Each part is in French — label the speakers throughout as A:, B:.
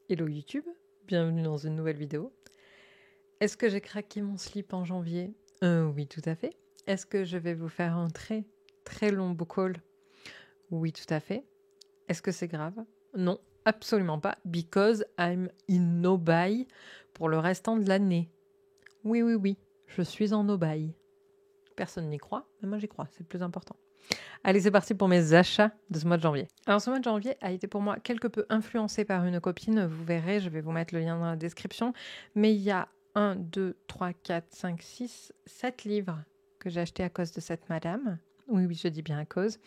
A: Hello YouTube, bienvenue dans une nouvelle vidéo. Est-ce que j'ai craqué mon slip en janvier? Oui, tout à fait. Est-ce que je vais vous faire un très très long book haul? Oui, tout à fait. Est-ce que c'est grave? Non, absolument pas, because I'm in no buy pour le restant de l'année. Oui, je suis en no buy. Personne n'y croit, mais moi j'y crois, c'est le plus important. Allez, c'est parti pour mes achats de ce mois de janvier. Alors, ce mois de janvier a été pour moi quelque peu influencé par une copine. Vous verrez, je vais vous mettre le lien dans la description. Mais il y a 1, 2, 3, 4, 5, 6, 7 livres que j'ai achetés à cause de cette madame. Oui, je dis bien à cause.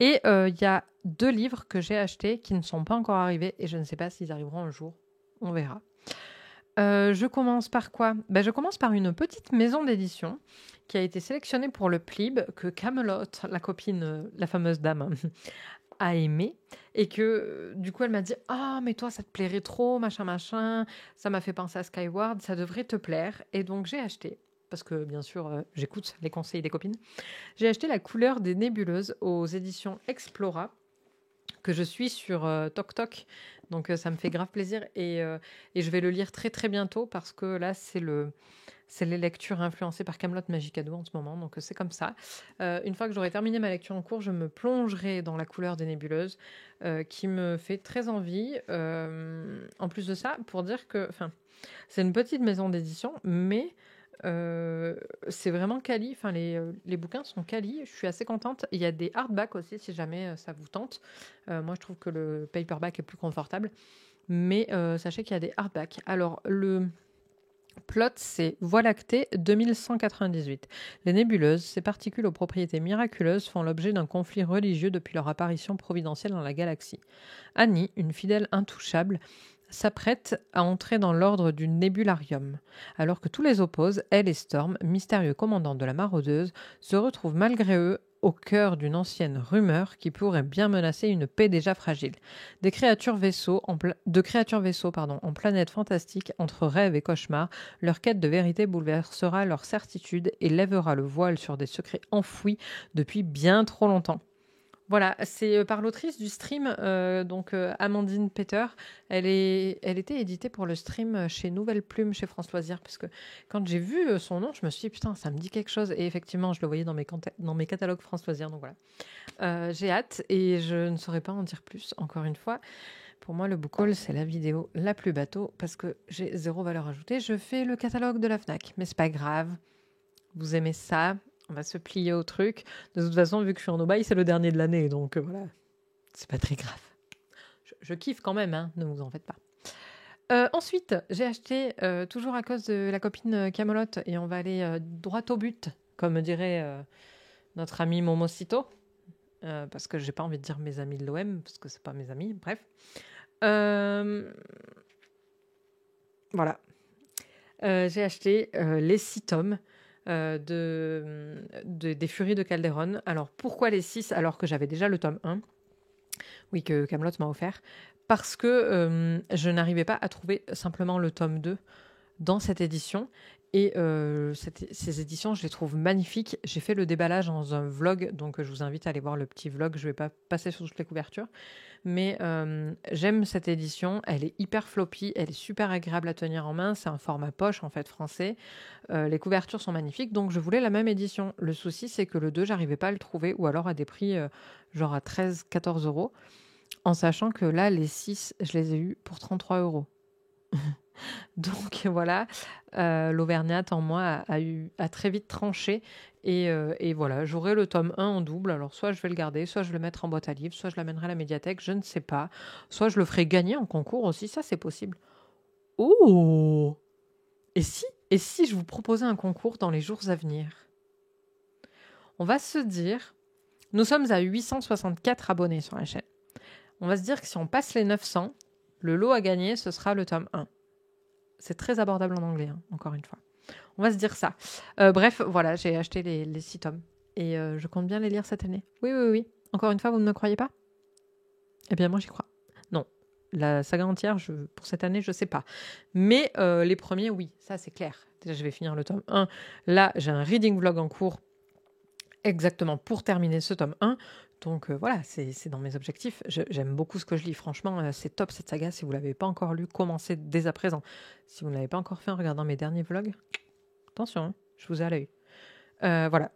A: Et il y a 2 livres que j'ai achetés qui ne sont pas encore arrivés et je ne sais pas s'ils arriveront un jour. On verra. Je commence par quoi? Je commence par une petite maison d'édition qui a été sélectionnée pour le PLIB, que Camelot, la copine, la fameuse dame, a aimé. Et que du coup, elle m'a dit « Ah, mais toi, ça te plairait trop, machin. Ça m'a fait penser à Skyward, ça devrait te plaire. » Et donc, j'ai acheté, parce que bien sûr, j'écoute les conseils des copines. J'ai acheté La couleur des nébuleuses aux éditions Explora, que je suis sur TokTok. Donc ça me fait grave plaisir et je vais le lire très très bientôt parce que là c'est les lectures influencées par Camelot Magicado en ce moment, donc c'est comme ça. Une fois que j'aurai terminé ma lecture en cours, je me plongerai dans La couleur des nébuleuses qui me fait très envie. En plus de ça, pour dire que c'est une petite maison d'édition, mais c'est vraiment quali. Enfin, les bouquins sont quali. Je suis assez contente. Il y a des hardbacks aussi, si jamais ça vous tente. Moi, je trouve que le paperback est plus confortable. Mais sachez qu'il y a des hardbacks. Alors, le plot, c'est Voie lactée 2198. Les nébuleuses, ces particules aux propriétés miraculeuses, font l'objet d'un conflit religieux depuis leur apparition providentielle dans la galaxie. Annie, une fidèle intouchable, s'apprête à entrer dans l'ordre du nébularium. Alors que tous les opposent, elle et Storm, mystérieux commandant de la maraudeuse, se retrouvent malgré eux au cœur d'une ancienne rumeur qui pourrait bien menacer une paix déjà fragile. De créatures vaisseaux en planète fantastique, entre rêve et cauchemar, leur quête de vérité bouleversera leur certitude et lèvera le voile sur des secrets enfouis depuis bien trop longtemps. Voilà, c'est par l'autrice du stream, Amandine Peter. Elle était éditée pour le stream chez Nouvelle Plume, chez France Loisirs, parce que quand j'ai vu son nom, je me suis dit, putain, ça me dit quelque chose. Et effectivement, je le voyais dans mes catalogues France Loisirs, donc voilà. J'ai hâte et je ne saurais pas en dire plus, encore une fois. Pour moi, le book haul, c'est la vidéo la plus bateau, parce que j'ai zéro valeur ajoutée. Je fais le catalogue de la FNAC, mais c'est pas grave. Vous aimez ça? On va se plier au truc. De toute façon, vu que je suis en no-buy, c'est le dernier de l'année. Donc voilà, c'est pas très grave. Je kiffe quand même, hein, ne vous en faites pas. Ensuite, j'ai acheté, toujours à cause de la copine Camelot, et on va aller droit au but, comme dirait notre ami Momosito. Parce que j'ai pas envie de dire mes amis de l'OM, parce que c'est pas mes amis. Bref. Voilà. J'ai acheté les 6 tomes des Furies de Calderon. Alors, pourquoi les 6 alors que j'avais déjà le tome 1? Oui, que Camelot m'a offert. Parce que je n'arrivais pas à trouver simplement le tome 2 dans cette édition. Et ces éditions, je les trouve magnifiques. J'ai fait le déballage dans un vlog, donc je vous invite à aller voir le petit vlog. Je ne vais pas passer sur toutes les couvertures. Mais j'aime cette édition. Elle est hyper floppy, elle est super agréable à tenir en main. C'est un format poche, en fait, français. Les couvertures sont magnifiques, donc je voulais la même édition. Le souci, c'est que le 2, j'arrivais pas à le trouver, ou alors à des prix genre à 13-14 euros. En sachant que là, les 6, je les ai eus pour 33 euros. Donc voilà, l'Auvergnate en moi a très vite tranché. Et voilà, j'aurai le tome 1 en double. Alors soit je vais le garder, soit je vais le mettre en boîte à livres, soit je l'amènerai à la médiathèque, je ne sais pas. Soit je le ferai gagner en concours aussi, ça c'est possible. Oh! Et si je vous proposais un concours dans les jours à venir? On va se dire, nous sommes à 864 abonnés sur la chaîne. On va se dire que si on passe les 900, le lot à gagner, ce sera le tome 1. C'est très abordable en anglais, hein, encore une fois. On va se dire ça. Bref, voilà, j'ai acheté les 6 tomes. Et je compte bien les lire cette année. Oui. Encore une fois, vous ne me croyez pas? Eh bien, moi, j'y crois. Non, la saga entière, pour cette année, je ne sais pas. Mais les premiers, oui, ça, c'est clair. Déjà, je vais finir le tome 1. Là, j'ai un reading vlog en cours exactement pour terminer ce tome 1. Donc voilà, c'est dans mes objectifs. J'aime beaucoup ce que je lis. Franchement, c'est top cette saga. Si vous ne l'avez pas encore lu, commencez dès à présent. Si vous ne l'avez pas encore fait en regardant mes derniers vlogs, attention, hein, je vous ai à l'œil. Voilà.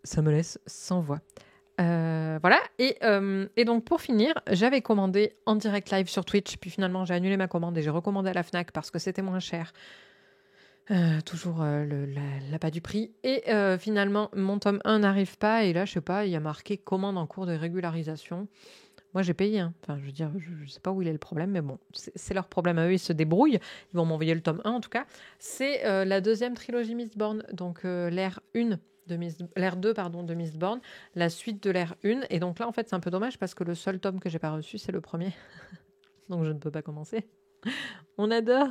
A: Ça me laisse sans voix. Voilà. Et donc, pour finir, j'avais commandé en direct live sur Twitch. Puis finalement, j'ai annulé ma commande et j'ai recommandé à la Fnac parce que c'était moins cher. Toujours l'appât du prix. Et finalement, mon tome 1 n'arrive pas. Et là, je sais pas, il y a marqué commande en cours de régularisation. Moi, j'ai payé. Hein. Enfin, je veux dire, je sais pas où il est le problème, mais bon, c'est leur problème à eux. Ils se débrouillent. Ils vont m'envoyer le tome 1 en tout cas. C'est la deuxième trilogie Mistborn. Donc, l'ère 1 l'ère 2 pardon, de Mistborn, la suite de l'ère 1. Et donc là, en fait, c'est un peu dommage parce que le seul tome que j'ai pas reçu, c'est le premier. Donc, je ne peux pas commencer. On adore.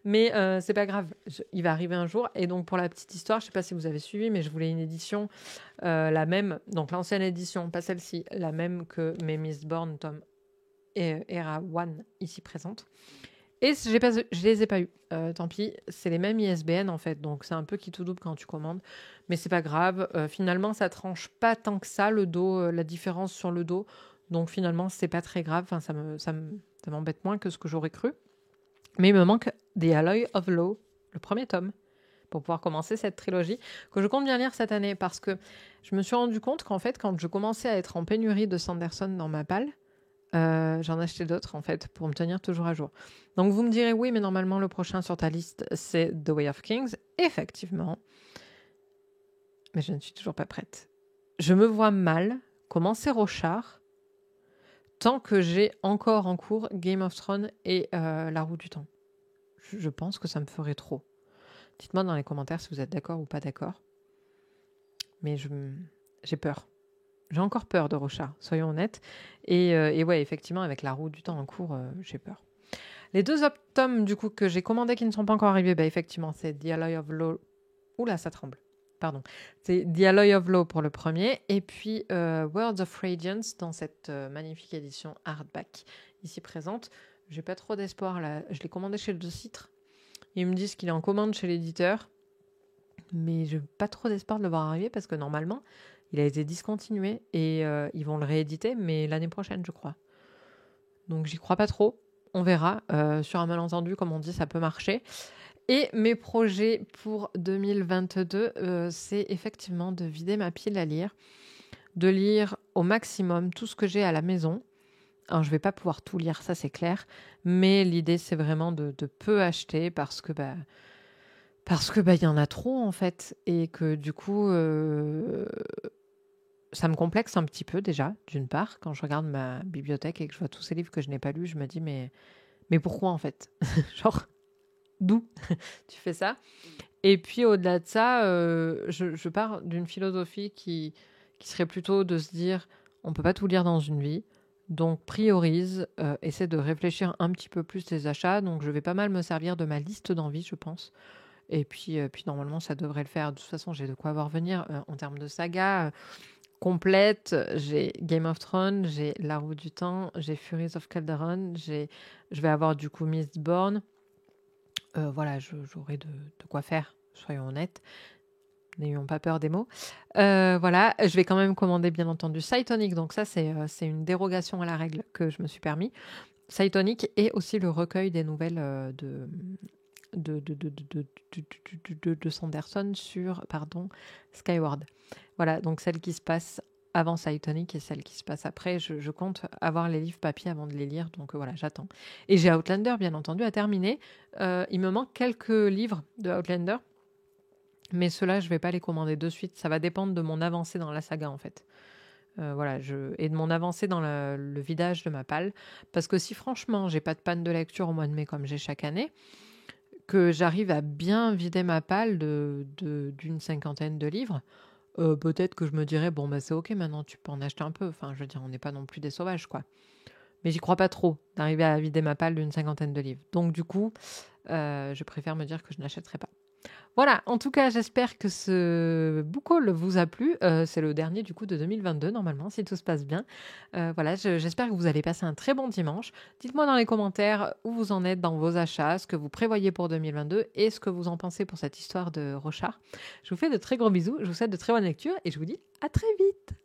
A: Mais c'est pas grave, il va arriver un jour. Et donc, pour la petite histoire, je sais pas si vous avez suivi, mais je voulais une édition, la même, donc l'ancienne édition, pas celle-ci, la même que mes Mistborn, tome Era 1, ici présente. Et je les ai pas eu. Tant pis, c'est les mêmes ISBN en fait, donc c'est un peu qui tout double quand tu commandes. Mais c'est pas grave, finalement, ça tranche pas tant que ça, le dos, la différence sur le dos. Donc finalement, c'est pas très grave, enfin, ça m'embête moins que ce que j'aurais cru. Mais il me manque The Alloy of Law, le premier tome, pour pouvoir commencer cette trilogie, que je compte bien lire cette année, parce que je me suis rendu compte qu'en fait, quand je commençais à être en pénurie de Sanderson dans ma palle, j'en achetais d'autres, en fait, pour me tenir toujours à jour. Donc vous me direz, oui, mais normalement, le prochain sur ta liste, c'est The Way of Kings. Effectivement. Mais je ne suis toujours pas prête. Je me vois mal commencer Rochard tant que j'ai encore en cours Game of Thrones et La Roue du Temps. Je pense que ça me ferait trop. Dites-moi dans les commentaires si vous êtes d'accord ou pas d'accord. Mais j'ai peur. J'ai encore peur de Rochard, soyons honnêtes. Et ouais, effectivement, avec La Roue du Temps en cours, j'ai peur. Les deux autres tomes, du coup, que j'ai commandés qui ne sont pas encore arrivés, bah, effectivement, c'est The Alloy of Law. Oula, ça tremble. Pardon. C'est The Alloy of Law pour le premier. Et puis Words of Radiance dans cette magnifique édition hardback ici présente. J'ai pas trop d'espoir là. Je l'ai commandé chez le Deux-Citres. Ils me disent qu'il est en commande chez l'éditeur. Mais je n'ai pas trop d'espoir de le voir arriver parce que normalement, il a été discontinué et ils vont le rééditer, mais l'année prochaine, je crois. Donc, j'y crois pas trop. On verra. Sur un malentendu, comme on dit, ça peut marcher. Et mes projets pour 2022, c'est effectivement de vider ma pile à lire, de lire au maximum tout ce que j'ai à la maison. Alors, je ne vais pas pouvoir tout lire, ça c'est clair, mais l'idée c'est vraiment de peu acheter parce que y en a trop en fait et que du coup ça me complexe un petit peu déjà, d'une part, quand je regarde ma bibliothèque et que je vois tous ces livres que je n'ai pas lus, je me dis mais pourquoi en fait? Genre d'où tu fais ça? Et puis au-delà de ça, je pars d'une philosophie qui serait plutôt de se dire on peut pas tout lire dans une vie, donc priorise, essaie de réfléchir un petit peu plus tes achats. Donc je vais pas mal me servir de ma liste d'envie, je pense. Et puis normalement ça devrait le faire. De toute façon, j'ai de quoi voir venir en termes de saga complète. J'ai Game of Thrones, j'ai La Roue du Temps, j'ai Furies of Calderon, je vais avoir du coup Mistborn. Voilà, j'aurai de quoi faire, soyons honnêtes. N'ayons pas peur des mots. Voilà, je vais quand même commander bien entendu Cytonic, donc ça c'est une dérogation à la règle que je me suis permis. Cytonic et aussi le recueil des nouvelles de Sanderson sur Skyward. Voilà, donc celle qui se passe avant Cytonic et celle qui se passe après. Je compte avoir les livres papier avant de les lire, donc voilà, j'attends. Et j'ai Outlander, bien entendu, à terminer. Il me manque quelques livres de Outlander, mais ceux-là, je ne vais pas les commander de suite. Ça va dépendre de mon avancée dans la saga, en fait. Voilà, et de mon avancée dans le vidage de ma palle. Parce que si franchement, j'ai pas de panne de lecture au mois de mai comme j'ai chaque année, que j'arrive à bien vider ma palle d'une 50aine de livres, peut-être que je me dirais, bon, bah c'est ok, maintenant tu peux en acheter un peu. Enfin, je veux dire, on n'est pas non plus des sauvages, quoi. Mais j'y crois pas trop d'arriver à vider ma palle d'une 50aine de livres. Donc du coup, je préfère me dire que je n'achèterai pas. Voilà, en tout cas, j'espère que ce book haul vous a plu. C'est le dernier du coup de 2022, normalement, si tout se passe bien. Voilà, j'espère que vous allez passer un très bon dimanche. Dites-moi dans les commentaires où vous en êtes dans vos achats, ce que vous prévoyez pour 2022 et ce que vous en pensez pour cette histoire de Rochard. Je vous fais de très gros bisous, je vous souhaite de très bonnes lectures et je vous dis à très vite.